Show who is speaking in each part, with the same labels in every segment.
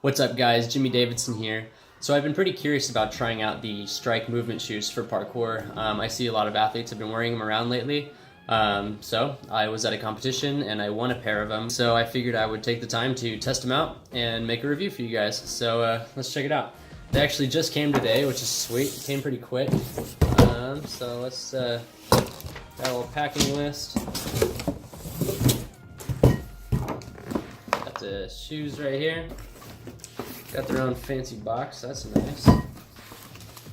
Speaker 1: What's up guys, Jimmy Davidson here. So I've been pretty curious about trying out the strike movement shoes for parkour. I see a lot of athletes have been wearing them around lately. So I was at a competition and I won a pair of them. So I figured I would take the time to test them out and make a review for you guys. So let's check it out. They actually just came today, which is sweet. It came pretty quick. So let's got a little packing list. Got the shoes right here. Got their own fancy box, that's nice.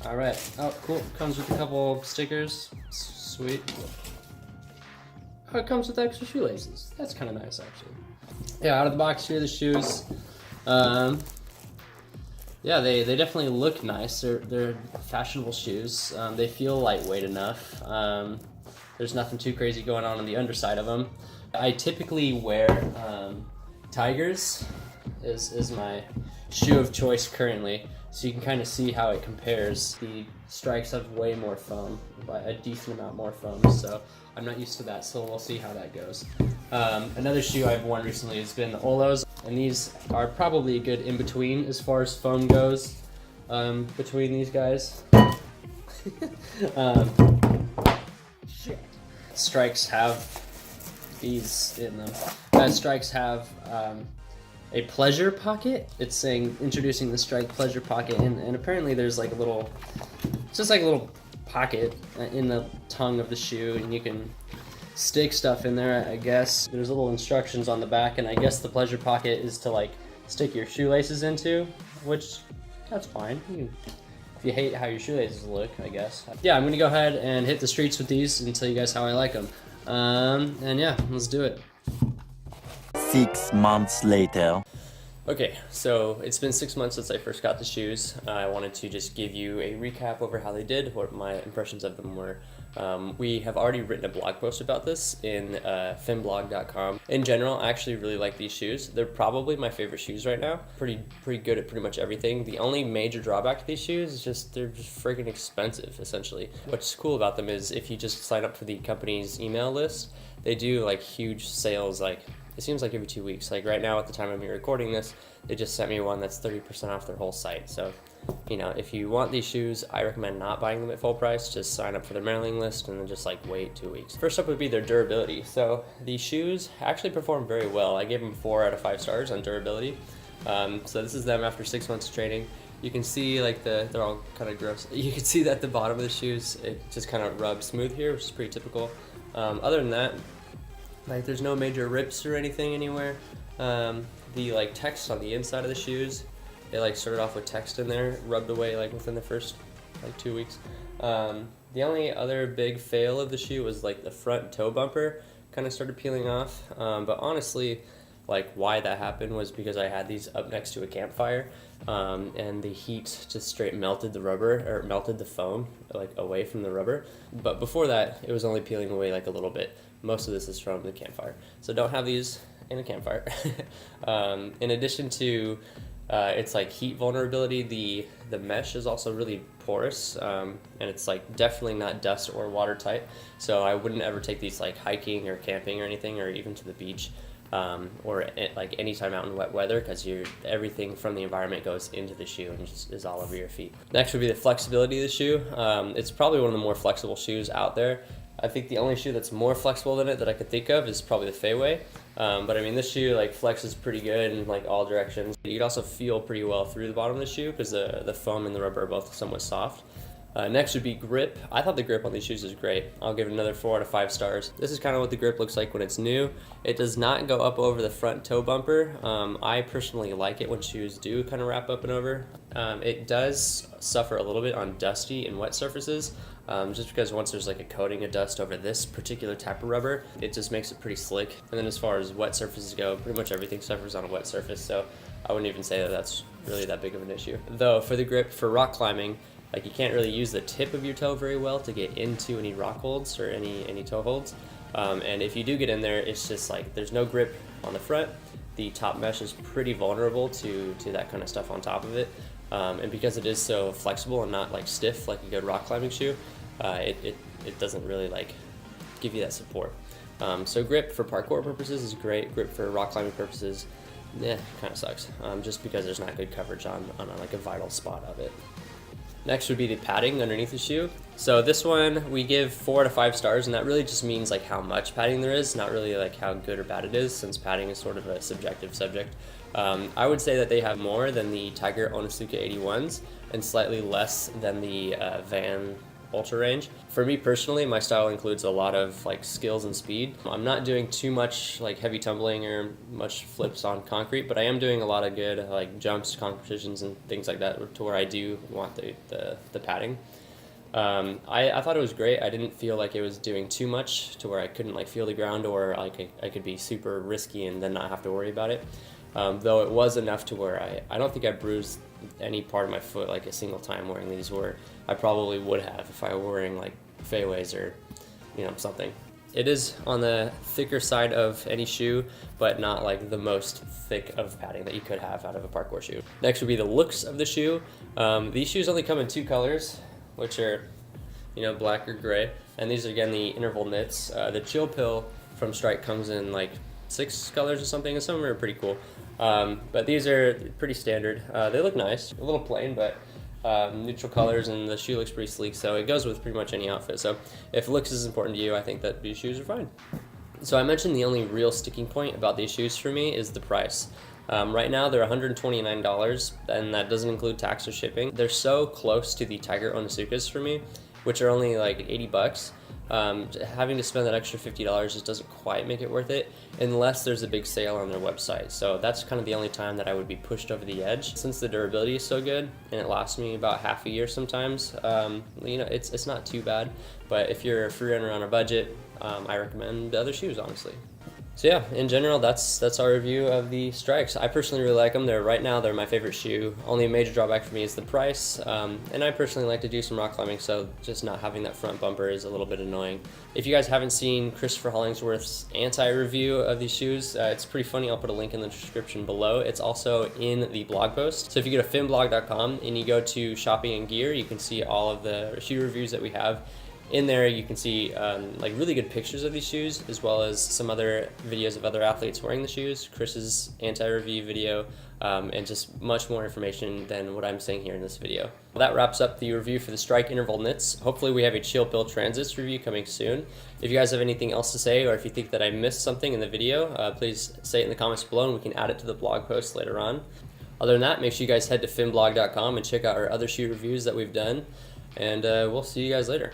Speaker 1: Alright, oh cool, comes with a couple stickers, sweet. Oh, it comes with extra shoelaces, that's kind of nice actually. Yeah, out of the box here, the shoes. Yeah, they definitely look nice, they're fashionable shoes. They feel lightweight enough. There's nothing too crazy going on the underside of them. I typically wear Tigers is my shoe of choice currently, so you can kind of see how it compares. The strikes have way more foam, by a decent amount more foam, so I'm not used to that, so we'll see how that goes. Another shoe I've worn recently has been the Olos, and these are probably a good in-between as far as foam goes between these guys. Strikes have these in them. Strikes have a pleasure pocket. It's saying introducing the strike pleasure pocket, and apparently there's like a little, it's just like a little pocket in the tongue of the shoe, and you can stick stuff in there, I guess. There's little instructions on the back, and I guess the pleasure pocket is to like stick your shoelaces into, which that's fine. If you hate how your shoelaces look, I guess. Yeah, I'm gonna go ahead and hit the streets with these and tell you guys how I like them. And yeah, let's do it.
Speaker 2: 6 months later.
Speaker 1: Okay, so it's been 6 months since I first got the shoes. I wanted to just give you a recap over how they did, what my impressions of them were. We have already written a blog post about this in finblog.com. In general, I actually really like these shoes. They're probably my favorite shoes right now. Pretty good at pretty much everything. The only major drawback to these shoes is just they're just freaking expensive, essentially. What's cool about them is if you just sign up for the company's email list, they do like huge sales, like it seems like every 2 weeks. Like right now at the time of me recording this, they just sent me one that's 30% off their whole site. So, you know, if you want these shoes, I recommend not buying them at full price. Just sign up for their mailing list and then just like wait 2 weeks. First up would be their durability. So these shoes actually perform very well. I gave them 4 out of 5 stars on durability. So this is them after 6 months of training. You can see like they're all kind of gross. You can see that the bottom of the shoes, it just kind of rubs smooth here, which is pretty typical. Other than that, like there's no major rips or anything anywhere. The like text on the inside of the shoes, they like started off with text in there, rubbed away like within the first like 2 weeks. The only other big fail of the shoe was like the front toe bumper kind of started peeling off. But honestly, like why that happened was because I had these up next to a campfire, and the heat just straight melted the rubber, or melted the foam like away from the rubber. But before that, it was only peeling away like a little bit. Most of this is from the campfire, so don't have these in a campfire. In addition to it's like heat vulnerability, the mesh is also really porous, and it's like definitely not dust or watertight. So I wouldn't ever take these like hiking or camping or anything, or even to the beach, or like anytime out in wet weather, because everything from the environment goes into the shoe and just is all over your feet. Next would be the flexibility of the shoe. It's probably one of the more flexible shoes out there. I think the only shoe that's more flexible than it that I could think of is probably the Fayway. But I mean, this shoe like flexes pretty good in like all directions. You can also feel pretty well through the bottom of the shoe because the foam and the rubber are both somewhat soft. Next would be grip. I thought the grip on these shoes is great. I'll give it another 4 out of 5 stars. This is kind of what the grip looks like when it's new. It does not go up over the front toe bumper. I personally like it when shoes do kind of wrap up and over. It does suffer a little bit on dusty and wet surfaces, just because once there's like a coating of dust over this particular type of rubber, it just makes it pretty slick. And then as far as wet surfaces go, pretty much everything suffers on a wet surface, so I wouldn't even say that that's really that big of an issue. Though for the grip for rock climbing, like you can't really use the tip of your toe very well to get into any rock holds or any toe holds. And if you do get in there, it's just like there's no grip on the front. The top mesh is pretty vulnerable to that kind of stuff on top of it. And because it is so flexible and not like stiff like a good rock climbing shoe, it doesn't really like give you that support. So grip for parkour purposes is great. Grip for rock climbing purposes yeah, kind of sucks, just because there's not good coverage on like a vital spot of it. Next would be the padding underneath the shoe. So this one we give 4 to 5 stars, and that really just means like how much padding there is, not really like how good or bad it is, since padding is sort of a subjective subject. I would say that they have more than the Tiger Onitsuka 81s and slightly less than the Van Ultra range. For me personally, my style includes a lot of like skills and speed. I'm not doing too much like heavy tumbling or much flips on concrete, but I am doing a lot of good like jumps, competitions, and things like that, to where I do want the padding. I thought it was great. I didn't feel like it was doing too much to where I couldn't like feel the ground, or like I could be super risky and then not have to worry about it. Though it was enough to where I don't think I bruised any part of my foot like a single time wearing these, where I probably would have if I were wearing like fairways or something. It is on the thicker side of any shoe, but not like the most thick of padding that you could have out of a parkour shoe. Next would be the looks of the shoe. These shoes only come in 2 colors, which are black or gray, and these are again the interval knits. The chill pill from Strike comes in like 6 colors or something, and some of them are pretty cool. But these are pretty standard. They look nice, a little plain, but neutral colors, and the shoe looks pretty sleek, so it goes with pretty much any outfit. So if looks is important to you, I think that these shoes are fine. So I mentioned the only real sticking point about these shoes for me is the price. Right now they're $129, and that doesn't include tax or shipping. They're so close to the Tiger Onitsukas for me, which are only like $80. Having to spend that extra $50 just doesn't quite make it worth it, unless there's a big sale on their website. So that's kind of the only time that I would be pushed over the edge. Since the durability is so good and it lasts me about half a year sometimes, it's not too bad. But if you're a free runner on a budget, I recommend the other shoes, honestly. So yeah, in general, that's our review of the Strikes. I personally really like them. Right now they're my favorite shoe. Only a major drawback for me is the price, and I personally like to do some rock climbing, so just not having that front bumper is a little bit annoying. If you guys haven't seen Christopher Hollingsworth's anti-review of these shoes, it's pretty funny. I'll put a link in the description below. It's also in the blog post. So if you go to finblog.com and you go to shopping and gear, you can see all of the shoe reviews that we have. In there you can see like really good pictures of these shoes, as well as some other videos of other athletes wearing the shoes, Chris's anti-review video, and just much more information than what I'm saying here in this video. Well, that wraps up the review for the Strike interval knits. Hopefully we have a Chill Pill Transits review coming soon. If you guys have anything else to say, or if you think that I missed something in the video, please say it in the comments below and we can add it to the blog post later on. Other than that, make sure you guys head to finblog.com and check out our other shoe reviews that we've done, and we'll see you guys later.